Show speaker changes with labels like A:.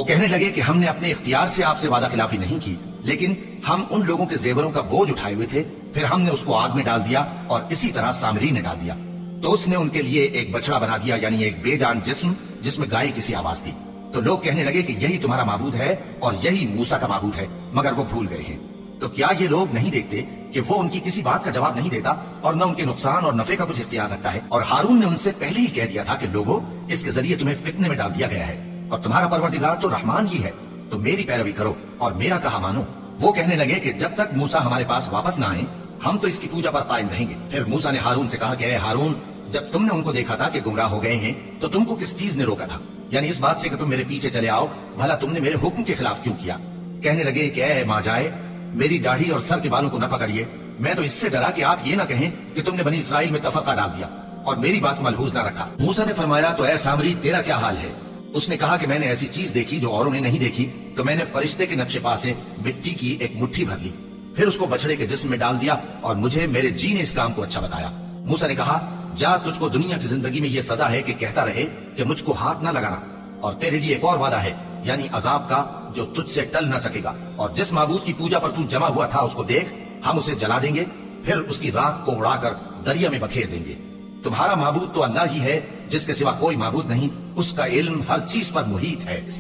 A: وہ کہنے لگے کہ ہم نے اپنے اختیار سے آپ سے وعدہ خلافی نہیں کی، لیکن ہم ان لوگوں کے زیوروں کا بوجھ اٹھائے ہوئے تھے، پھر ہم نے اس کو آگ میں ڈال دیا اور اسی طرح سامری نے ڈال دیا۔ تو اس نے ان کے لیے ایک بچڑا بنا دیا، یعنی ایک بے جان جسم جس میں گائے کسی آواز تھی۔ تو لوگ کہنے لگے کہ یہی تمہارا معبود ہے اور یہی موسیٰ کا معبود ہے، مگر وہ بھول گئے ہیں۔ تو کیا یہ لوگ نہیں دیکھتے کہ وہ ان کی کسی بات کا جواب نہیں دیتا اور نہ ان کے نقصان اور نفع کا کچھ اختیار رکھتا ہے؟ اور ہارون نے ان سے پہلے ہی کہہ دیا تھا کہ لوگوں، اس کے ذریعے تمہیں فتنے میں ڈال دیا گیا ہے، اور تمہارا پروردگار تو رحمان ہی ہے، تو میری پیروی کرو اور میرا کہا مانو۔ وہ کہنے لگے کہ جب تک موسیٰ ہمارے پاس واپس نہ آئے ہم تو اس کی پوجا پر قائم رہیں گے۔ پھر موسیٰ نے ہارون سے کہا کہ اے ہارون، جب تم نے ان کو دیکھا تھا کہ گمراہ ہو گئے ہیں تو تم کو کس چیز نے روکا تھا؟ یعنی اس بات سے کہ تم میرے پیچھے چلے آؤ، بھلا تم نے میرے حکم کے خلاف کیوں کیا؟ کہنے لگے کہ اے ماں جائے، میری داڑھی اور سر کے بالوں کو نہ پکڑیے، میں تو اس سے ڈرا کہ آپ یہ نہ کہیں کہ تم نے بنی اسرائیل میں تفرقہ ڈال دیا اور میری بات کو ملحوظ نہ رکھا۔ موسیٰ نے فرمایا تو اے سامری، تیرا کیا حال ہے؟ اس نے کہا کہ میں نے ایسی چیز دیکھی جو اوروں نے نہیں دیکھی، تو میں نے فرشتے کے نقش پا سے مٹی کی ایک مٹھی بھر لی، پھر اس کو بچڑے کے جسم میں ڈال دیا اور مجھے میرے جی نے اس کام کو اچھا بتایا۔ موسیٰ نے کہا جا، تجھ کو دنیا کی زندگی میں یہ سزا ہے کہ کہتا رہے کہ مجھ کو ہاتھ نہ لگانا، اور تیرے لیے ایک اور وعدہ ہے، یعنی عذاب کا جو تجھ سے ٹل نہ سکے گا، اور جس معبود کی پوجا پر تو جمع ہوا تھا اس کو دیکھ، ہم اسے جلا دیں گے، پھر اس کی راکھ کو اڑا کر دریا میں بکھیر دیں گے۔ تمہارا معبود تو اللہ ہی ہے، جس کے سوا کوئی معبود نہیں، اس کا علم ہر چیز پر محیط ہے۔